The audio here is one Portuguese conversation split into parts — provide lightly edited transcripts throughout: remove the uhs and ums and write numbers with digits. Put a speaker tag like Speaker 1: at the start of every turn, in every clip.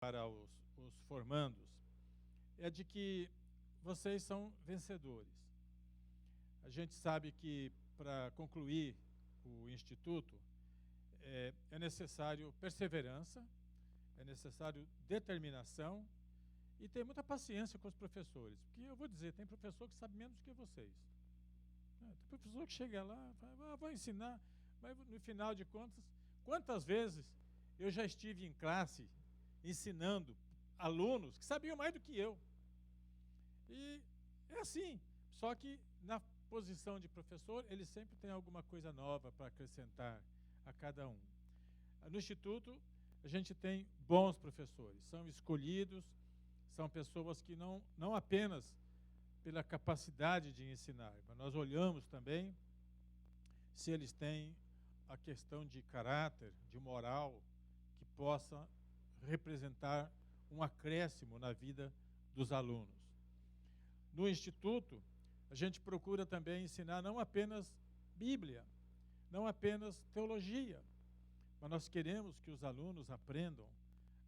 Speaker 1: para os formandos é de que vocês são vencedores. A gente sabe que para concluir o Instituto é necessário perseverança, é necessário determinação e ter muita paciência com os professores. Porque eu vou dizer, tem professor que sabe menos do que vocês. Tem professor que chega lá e fala, vou ensinar, mas no final de contas, quantas vezes eu já estive em classe ensinando alunos que sabiam mais do que eu. E é assim, só que na posição de professor, ele sempre tem alguma coisa nova para acrescentar a cada um. No Instituto, a gente tem bons professores, são escolhidos, são pessoas que não apenas pela capacidade de ensinar, mas nós olhamos também se eles têm a questão de caráter, de moral, que possa representar um acréscimo na vida dos alunos. No Instituto, a gente procura também ensinar não apenas Bíblia, não apenas teologia, mas nós queremos que os alunos aprendam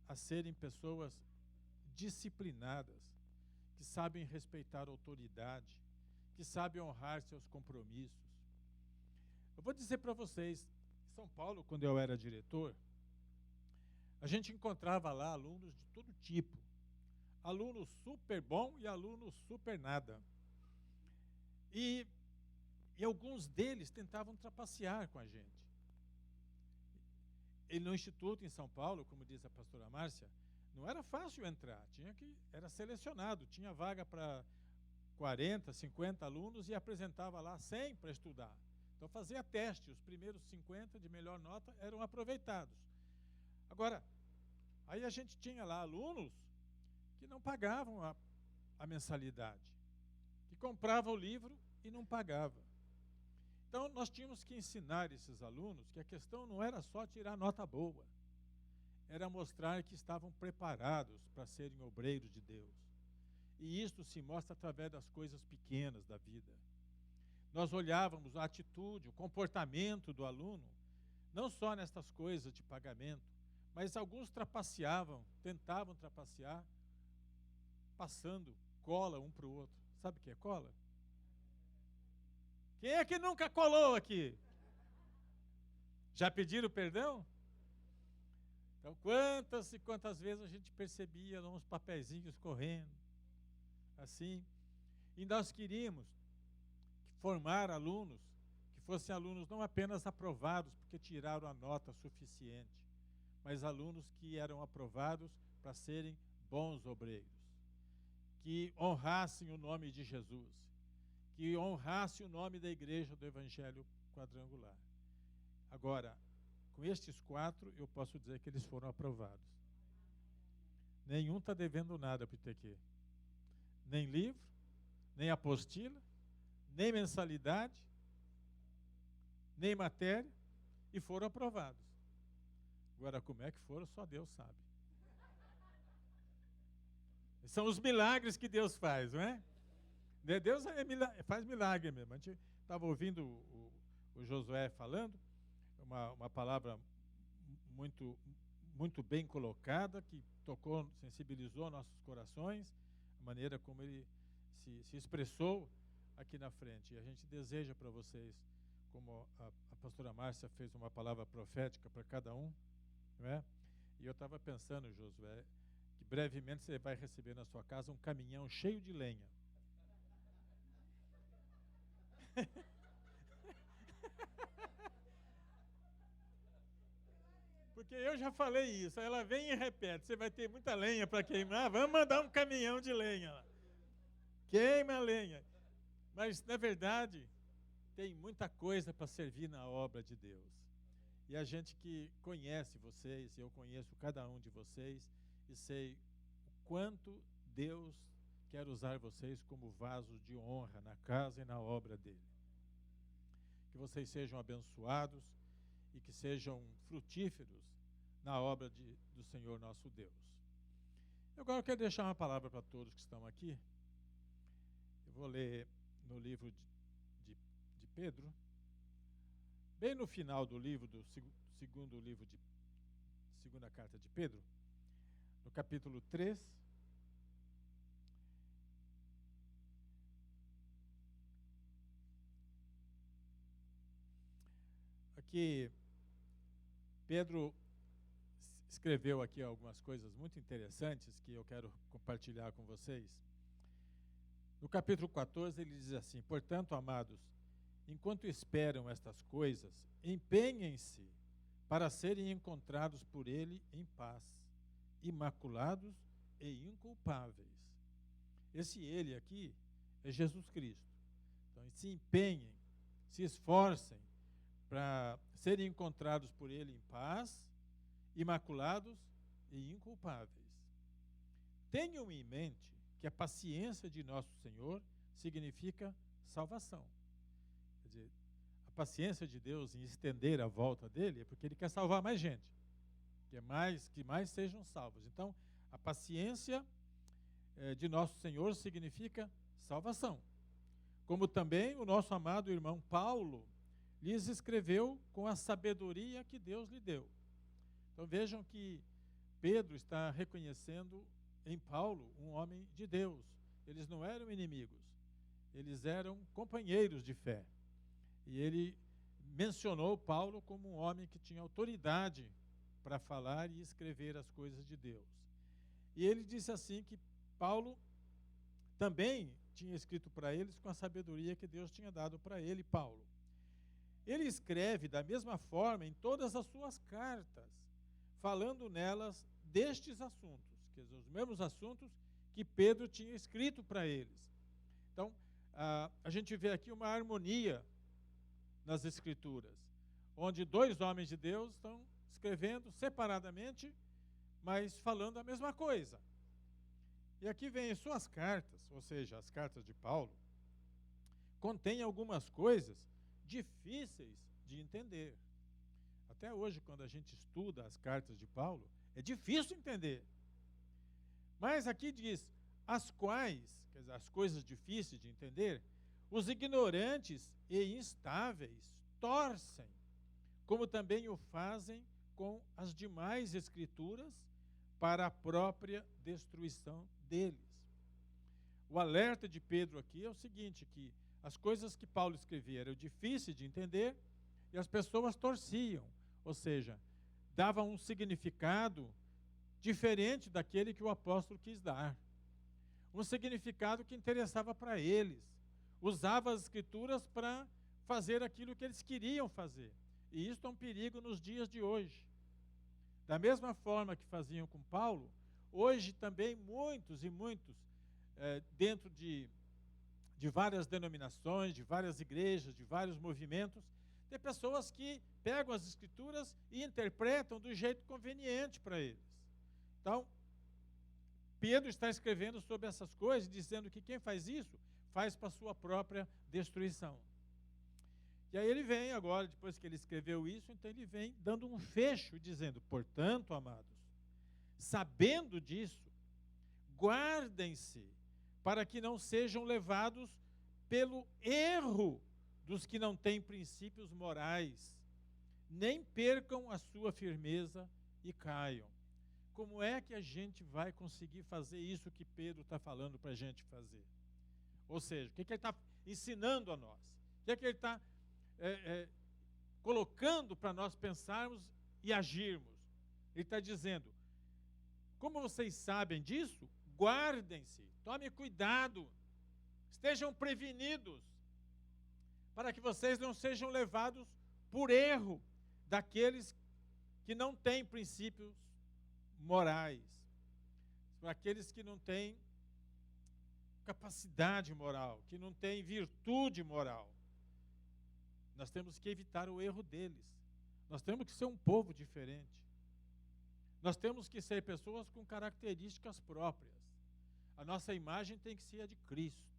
Speaker 1: a serem pessoas disciplinadas, que sabem respeitar a autoridade, que sabem honrar seus compromissos. Eu vou dizer para vocês, em São Paulo, quando eu era diretor, a gente encontrava lá alunos de todo tipo, aluno super bom e aluno super nada. E alguns deles tentavam trapacear com a gente. E no Instituto em São Paulo, como diz a pastora Márcia, não era fácil entrar, era selecionado, tinha vaga para 40, 50 alunos e apresentava lá 100 para estudar. Então fazia teste, os primeiros 50 de melhor nota eram aproveitados. Agora, aí a gente tinha lá alunos que não pagavam a mensalidade, que compravam o livro e não pagavam. Então nós tínhamos que ensinar esses alunos que a questão não era só tirar nota boa, era mostrar que estavam preparados para serem obreiros de Deus. E isto se mostra através das coisas pequenas da vida. Nós olhávamos a atitude, o comportamento do aluno, não só nestas coisas de pagamento, mas alguns trapaceavam, tentavam trapacear, passando cola um para o outro. Sabe o que é cola? Quem é que nunca colou aqui? Já pediram perdão? Então, quantas e quantas vezes a gente percebia uns papeizinhos correndo, assim. E nós queríamos formar alunos, que fossem alunos não apenas aprovados, porque tiraram a nota suficiente, mas alunos que eram aprovados para serem bons obreiros, que honrassem o nome de Jesus, que honrassem o nome da igreja do Evangelho Quadrangular. Agora, com estes 4, eu posso dizer que eles foram aprovados. Nenhum está devendo nada para o ITQ. Nem livro, nem apostila, nem mensalidade, nem matéria, e foram aprovados. Agora, como é que foram, só Deus sabe. São os milagres que Deus faz, não é? Deus faz milagre mesmo. A gente estava ouvindo o Josué falando, uma palavra muito, muito bem colocada, que tocou, sensibilizou nossos corações, a maneira como ele se expressou aqui na frente. E a gente deseja para vocês, como a pastora Márcia fez uma palavra profética para cada um, não é? E eu estava pensando, Josué, que brevemente você vai receber na sua casa um caminhão cheio de lenha. Porque eu já falei isso, aí ela vem e repete, você vai ter muita lenha para queimar, vamos mandar um caminhão de lenha lá. Queima a lenha. Mas, na verdade, tem muita coisa para servir na obra de Deus. E a gente que conhece vocês, eu conheço cada um de vocês, e sei o quanto Deus quer usar vocês como vasos de honra na casa e na obra dele. Que vocês sejam abençoados e que sejam frutíferos na obra do Senhor nosso Deus. Agora eu quero deixar uma palavra para todos que estão aqui. Eu vou ler no livro de Pedro, bem no final do livro, do segundo livro de segunda carta de Pedro, no capítulo 3. Aqui, Pedro escreveu aqui algumas coisas muito interessantes que eu quero compartilhar com vocês. No capítulo 14, ele diz assim: portanto, amados, enquanto esperam estas coisas, empenhem-se para serem encontrados por ele em paz, imaculados e inculpáveis. Esse ele aqui é Jesus Cristo. Então, se empenhem, se esforcem para serem encontrados por ele em paz, imaculados e inculpáveis. Tenham em mente que a paciência de nosso Senhor significa salvação. Quer dizer, a paciência de Deus em estender a volta dele é porque ele quer salvar mais gente, que mais sejam salvos. Então, a paciência de nosso Senhor significa salvação. Como também o nosso amado irmão Paulo lhes escreveu com a sabedoria que Deus lhe deu. Então vejam que Pedro está reconhecendo em Paulo um homem de Deus. Eles não eram inimigos, eles eram companheiros de fé. E ele mencionou Paulo como um homem que tinha autoridade para falar e escrever as coisas de Deus. E ele disse assim que Paulo também tinha escrito para eles com a sabedoria que Deus tinha dado para ele, Paulo. Ele escreve da mesma forma em todas as suas cartas, falando nelas destes assuntos, quer dizer, os mesmos assuntos que Pedro tinha escrito para eles. Então, a gente vê aqui uma harmonia nas Escrituras, onde dois homens de Deus estão escrevendo separadamente, mas falando a mesma coisa. E aqui vem suas cartas, ou seja, as cartas de Paulo, contêm algumas coisas difíceis de entender. Até hoje, quando a gente estuda as cartas de Paulo, é difícil entender. Mas aqui diz, as quais, quer dizer, as coisas difíceis de entender, os ignorantes e instáveis torcem, como também o fazem com as demais escrituras, para a própria destruição deles. O alerta de Pedro aqui é o seguinte, que as coisas que Paulo escrevia eram difíceis de entender e as pessoas torciam, ou seja, davam um significado diferente daquele que o apóstolo quis dar. Um significado que interessava para eles. Usava as escrituras para fazer aquilo que eles queriam fazer. E isso é um perigo nos dias de hoje. Da mesma forma que faziam com Paulo, hoje também muitos dentro de várias denominações, de várias igrejas, de vários movimentos, tem pessoas que pegam as escrituras e interpretam do jeito conveniente para eles. Então, Pedro está escrevendo sobre essas coisas, dizendo que quem faz isso, faz para a sua própria destruição. E aí ele vem agora, depois que ele escreveu isso, então ele vem dando um fecho, dizendo, portanto, amados, sabendo disso, guardem-se para que não sejam levados pelo erro dos que não têm princípios morais, nem percam a sua firmeza e caiam. Como é que a gente vai conseguir fazer isso que Pedro está falando para a gente fazer? Ou seja, o que ele está ensinando a nós? O que ele está colocando para nós pensarmos e agirmos? Ele está dizendo, como vocês sabem disso, guardem-se, tomem cuidado, estejam prevenidos, para que vocês não sejam levados por erro daqueles que não têm princípios morais, para aqueles que não têm capacidade moral, que não têm virtude moral. Nós temos que evitar o erro deles. Nós temos que ser um povo diferente. Nós temos que ser pessoas com características próprias. A nossa imagem tem que ser a de Cristo.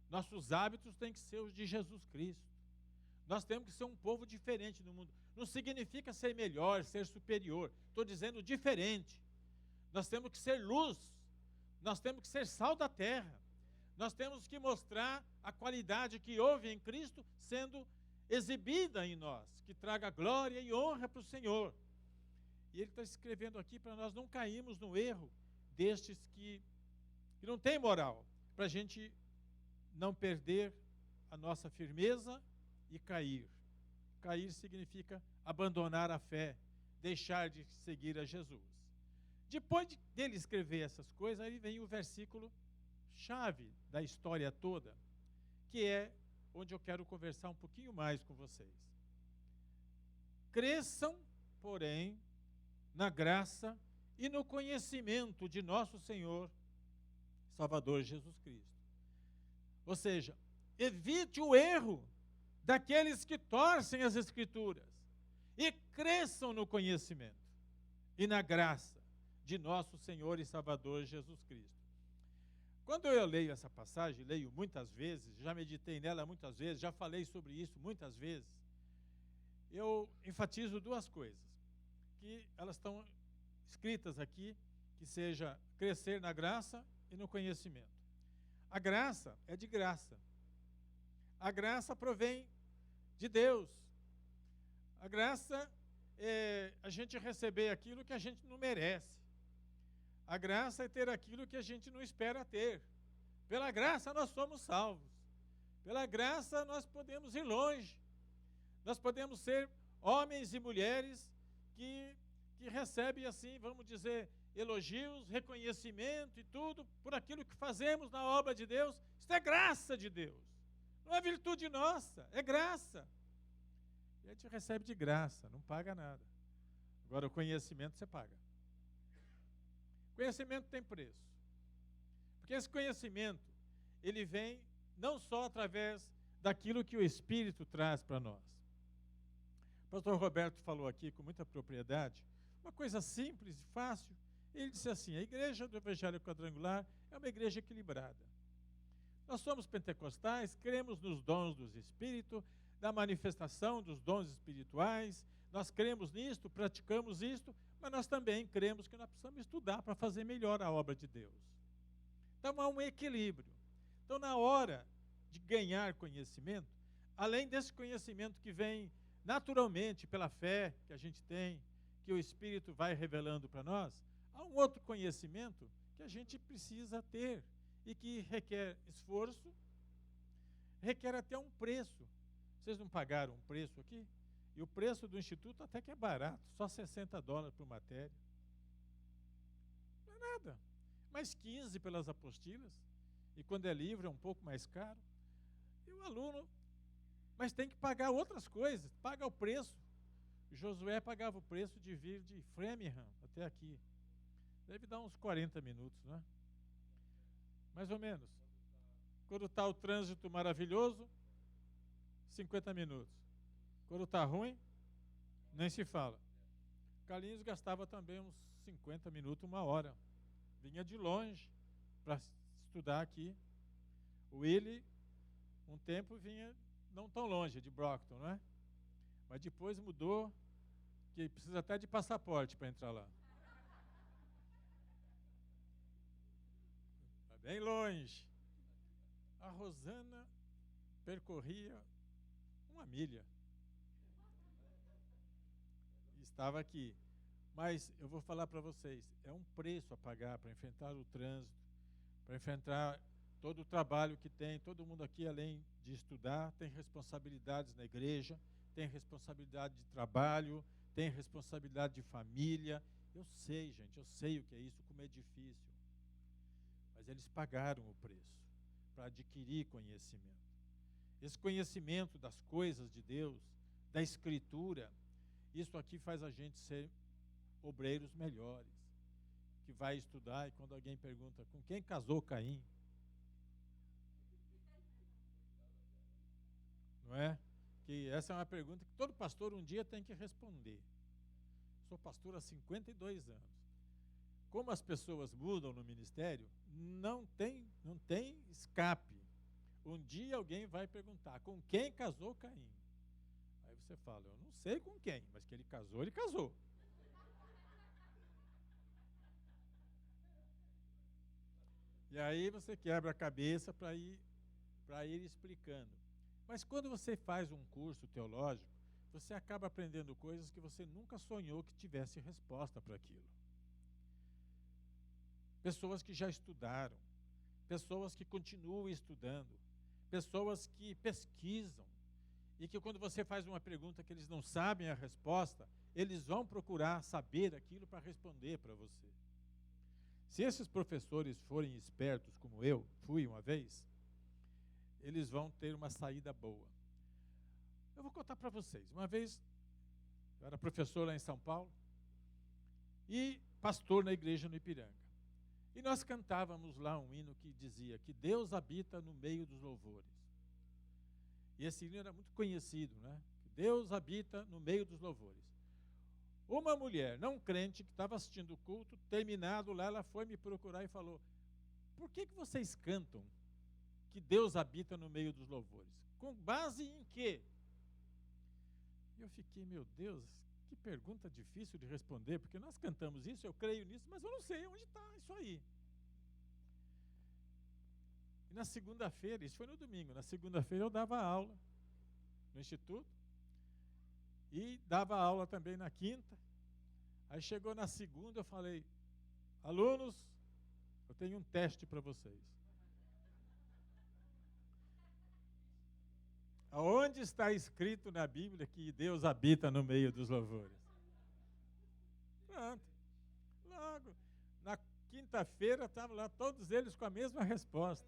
Speaker 1: Nossos hábitos têm que ser os de Jesus Cristo. Nós temos que ser um povo diferente no mundo. Não significa ser melhor, ser superior. Estou dizendo diferente. Nós temos que ser luz. Nós temos que ser sal da terra. Nós temos que mostrar a qualidade que houve em Cristo sendo exibida em nós, que traga glória e honra para o Senhor. E ele está escrevendo aqui para nós não cairmos no erro destes que não tem moral, para a gente não perder a nossa firmeza e cair. Cair significa abandonar a fé, deixar de seguir a Jesus. Depois dele escrever essas coisas, aí vem o versículo chave da história toda, que é onde eu quero conversar um pouquinho mais com vocês. Cresçam, porém, na graça e no conhecimento de nosso Senhor Salvador Jesus Cristo. Ou seja, evite o erro daqueles que torcem as Escrituras e cresçam no conhecimento e na graça de nosso Senhor e Salvador Jesus Cristo. Quando eu leio essa passagem, leio muitas vezes, já meditei nela muitas vezes, já falei sobre isso muitas vezes, eu enfatizo duas coisas, que elas estão escritas aqui, que seja crescer na graça e no conhecimento. A graça é de graça. A graça provém de Deus. A graça é a gente receber aquilo que a gente não merece. A graça é ter aquilo que a gente não espera ter. Pela graça nós somos salvos. Pela graça nós podemos ir longe. Nós podemos ser homens e mulheres que recebem, assim, vamos dizer, elogios, reconhecimento e tudo, por aquilo que fazemos na obra de Deus. Isso é graça de Deus. Não é virtude nossa, é graça. E a gente recebe de graça, não paga nada. Agora, o conhecimento você paga. Conhecimento tem preço. Porque esse conhecimento, ele vem não só através daquilo que o Espírito traz para nós. O pastor Roberto falou aqui com muita propriedade, uma coisa simples e fácil. Ele disse assim: a igreja do Evangelho Quadrangular é uma igreja equilibrada. Nós somos pentecostais, cremos nos dons do Espírito, na manifestação dos dons espirituais, nós cremos nisto, praticamos isto, mas nós também cremos que nós precisamos estudar para fazer melhor a obra de Deus. Então há um equilíbrio. Então, na hora de ganhar conhecimento, além desse conhecimento que vem naturalmente pela fé que a gente tem, que o Espírito vai revelando para nós, há um outro conhecimento que a gente precisa ter e que requer esforço, requer até um preço. Vocês não pagaram um preço aqui? E o preço do Instituto até que é barato, só $60 por matéria. Não é nada. Mais 15 pelas apostilas, e quando é livre é um pouco mais caro. E o aluno, mas tem que pagar outras coisas, paga o preço. Josué pagava o preço de vir de Framingham até aqui. Deve dar uns 40 minutos, né? Mais ou menos. Quando está o trânsito maravilhoso, 50 minutos. Quando está ruim, nem se fala. Carlinhos gastava também uns 50 minutos, uma hora. Vinha de longe para estudar aqui. O Willy, um tempo, vinha não tão longe, de Brockton, não é? Mas depois mudou, que precisa até de passaporte para entrar lá. Está bem longe. A Rosana percorria 1 milha. E estava aqui. Mas eu vou falar para vocês, é um preço a pagar para enfrentar o trânsito, para enfrentar todo o trabalho que tem. Todo mundo aqui, além de estudar, tem responsabilidades na igreja, tem responsabilidade de trabalho, tem responsabilidade de família. Eu sei, gente, eu sei o que é isso, como é difícil. Mas eles pagaram o preço para adquirir conhecimento. Esse conhecimento das coisas de Deus, da Escritura, isso aqui faz a gente ser obreiros melhores, que vai estudar e quando alguém pergunta com quem casou Caim, não é? Que essa é uma pergunta que todo pastor um dia tem que responder. Sou pastor há 52 anos. Como as pessoas mudam no ministério, não tem escape. Um dia alguém vai perguntar com quem casou Caim. Aí você fala, eu não sei com quem, mas que ele casou, ele casou. E aí você quebra a cabeça para ir explicando. Mas quando você faz um curso teológico, você acaba aprendendo coisas que você nunca sonhou que tivesse resposta para aquilo. Pessoas que já estudaram, pessoas que continuam estudando, pessoas que pesquisam, e que quando você faz uma pergunta que eles não sabem a resposta, eles vão procurar saber aquilo para responder para você. Se esses professores forem espertos, como eu fui uma vez, eles vão ter uma saída boa. Eu vou contar para vocês. Uma vez, eu era professor lá em São Paulo e pastor na igreja no Ipiranga. E nós cantávamos lá um hino que dizia que Deus habita no meio dos louvores. E esse hino era muito conhecido, né? Deus habita no meio dos louvores. Uma mulher não crente que estava assistindo o culto, terminado lá, ela foi me procurar e falou: por que vocês cantam que Deus habita no meio dos louvores? Com base em quê? E eu fiquei, meu Deus, que pergunta difícil de responder, porque nós cantamos isso, eu creio nisso, mas eu não sei onde está isso aí. E na segunda-feira, isso foi no domingo, na segunda-feira eu dava aula no instituto e dava aula também na quinta. Aí chegou na segunda, eu falei: alunos, eu tenho um teste para vocês. Aonde está escrito na Bíblia que Deus habita no meio dos louvores? Pronto. Logo, na quinta-feira estavam lá todos eles com a mesma resposta.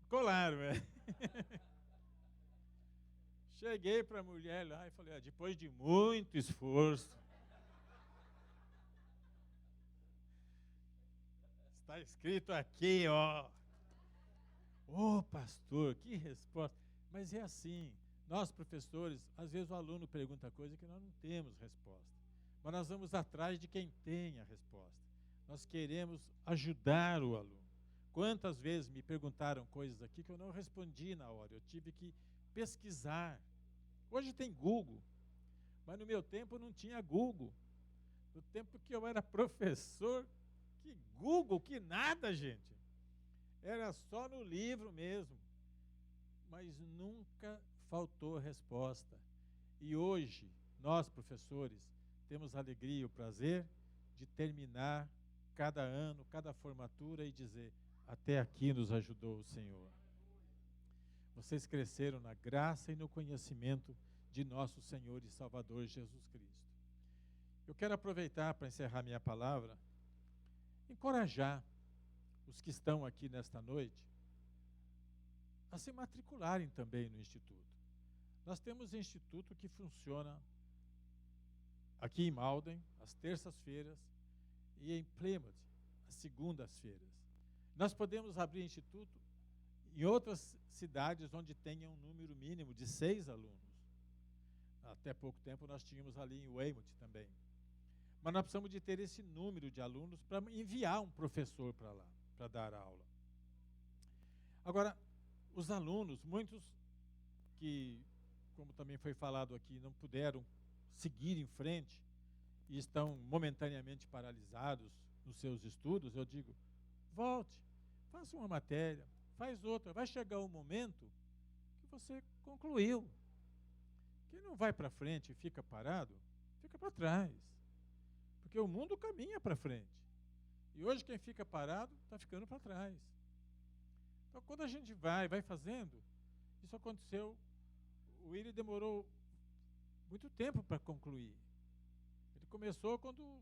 Speaker 1: Colaram, Cheguei para a mulher lá e falei: depois de muito esforço, está escrito aqui, ó. Ô, pastor, que resposta. Mas é assim, nós professores, às vezes o aluno pergunta coisa que nós não temos resposta. Mas nós vamos atrás de quem tem a resposta. Nós queremos ajudar o aluno. Quantas vezes me perguntaram coisas aqui que eu não respondi na hora, eu tive que pesquisar. Hoje tem Google, mas no meu tempo não tinha Google. No tempo que eu era professor, que Google, que nada, gente. Era só no livro mesmo. Mas nunca faltou resposta. E hoje, nós professores, temos a alegria e o prazer de terminar cada ano, cada formatura e dizer: até aqui nos ajudou o Senhor. Vocês cresceram na graça e no conhecimento de nosso Senhor e Salvador Jesus Cristo. Eu quero aproveitar para encerrar minha palavra, encorajar os que estão aqui nesta noite a se matricularem também no Instituto. Nós temos um Instituto que funciona aqui em Malden, às terças-feiras, e em Plymouth, às segundas-feiras. Nós podemos abrir Instituto em outras cidades onde tenha um número mínimo de 6 alunos. Até pouco tempo nós tínhamos ali em Weymouth também. Mas nós precisamos de ter esse número de alunos para enviar um professor para lá, para dar aula. Agora, os alunos, muitos que, como também foi falado aqui, não puderam seguir em frente e estão momentaneamente paralisados nos seus estudos, eu digo: volte, faça uma matéria, faz outra, vai chegar um momento que você concluiu. Quem não vai para frente e fica parado, fica para trás. Porque o mundo caminha para frente. E hoje quem fica parado está ficando para trás. Então quando a gente vai fazendo, isso aconteceu, o Willy demorou muito tempo para concluir. Ele começou quando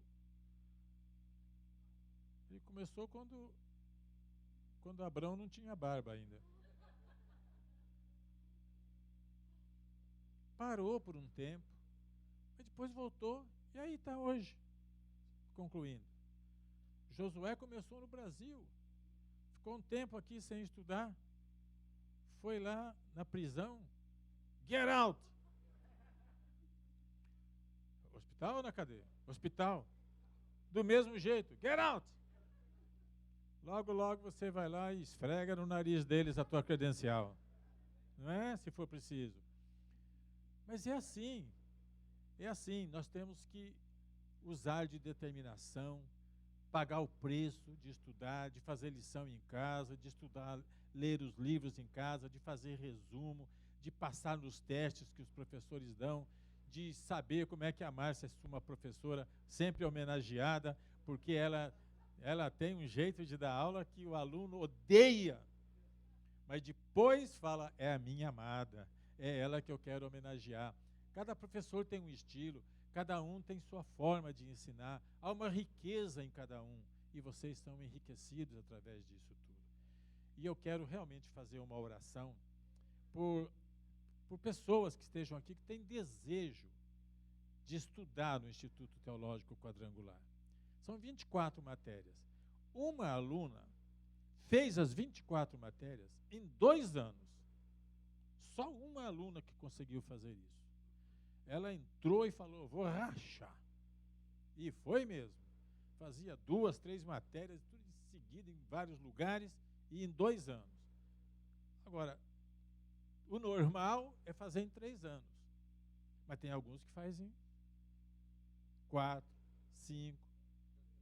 Speaker 1: Abrão não tinha barba ainda. Parou por um tempo, mas depois voltou, e aí está hoje, concluindo. Josué começou no Brasil, ficou um tempo aqui sem estudar, foi lá na prisão, get out! Hospital ou na cadeia? Hospital. Do mesmo jeito, get out! Logo, logo você vai lá e esfrega no nariz deles a tua credencial. Não é? Se for preciso. Mas é assim, nós temos que usar de determinação, pagar o preço de estudar, de fazer lição em casa, de estudar, ler os livros em casa, de fazer resumo, de passar nos testes que os professores dão, de saber como é que a Márcia é uma professora sempre homenageada, porque ela tem um jeito de dar aula que o aluno odeia, mas depois fala, é a minha amada, é ela que eu quero homenagear. Cada professor tem um estilo, cada um tem sua forma de ensinar, há uma riqueza em cada um, e vocês são enriquecidos através disso tudo. E eu quero realmente fazer uma oração por pessoas que estejam aqui, que têm desejo de estudar no Instituto Teológico Quadrangular. São 24 matérias. Uma aluna fez as 24 matérias em 2 anos. Só uma aluna que conseguiu fazer isso. Ela entrou e falou, vou rachar. E foi mesmo. Fazia 2, 3 matérias, tudo em seguida, em vários lugares, e em 2 anos. Agora, o normal é fazer em 3 anos. Mas tem alguns que fazem 4, 5,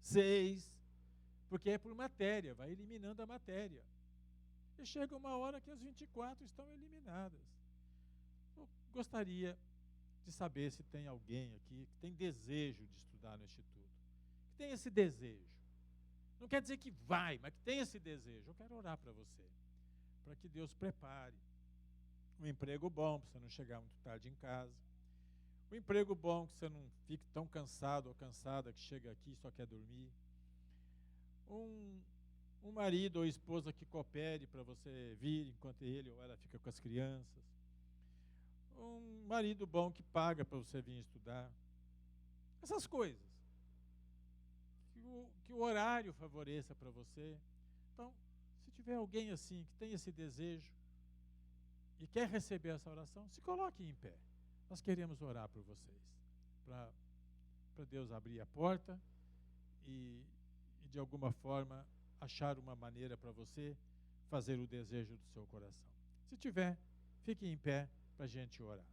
Speaker 1: 6, porque é por matéria, vai eliminando a matéria. E chega uma hora que as 24 estão eliminadas. Eu gostaria de saber se tem alguém aqui que tem desejo de estudar no Instituto, que tem esse desejo. Não quer dizer que vai, mas que tem esse desejo. Eu quero orar para você, para que Deus prepare um emprego bom, para você não chegar muito tarde em casa. Um emprego bom, que você não fique tão cansado ou cansada que chega aqui e só quer dormir. Um marido ou esposa que coopere para você vir enquanto ele ou ela fica com as crianças. Um marido bom que paga para você vir estudar. Essas coisas. Que o horário favoreça para você. Então, se tiver alguém assim que tem esse desejo e quer receber essa oração, se coloque em pé. Nós queremos orar por vocês, para Deus abrir a porta e, de alguma forma, achar uma maneira para você fazer o desejo do seu coração. Se tiver, fique em pé para a gente orar.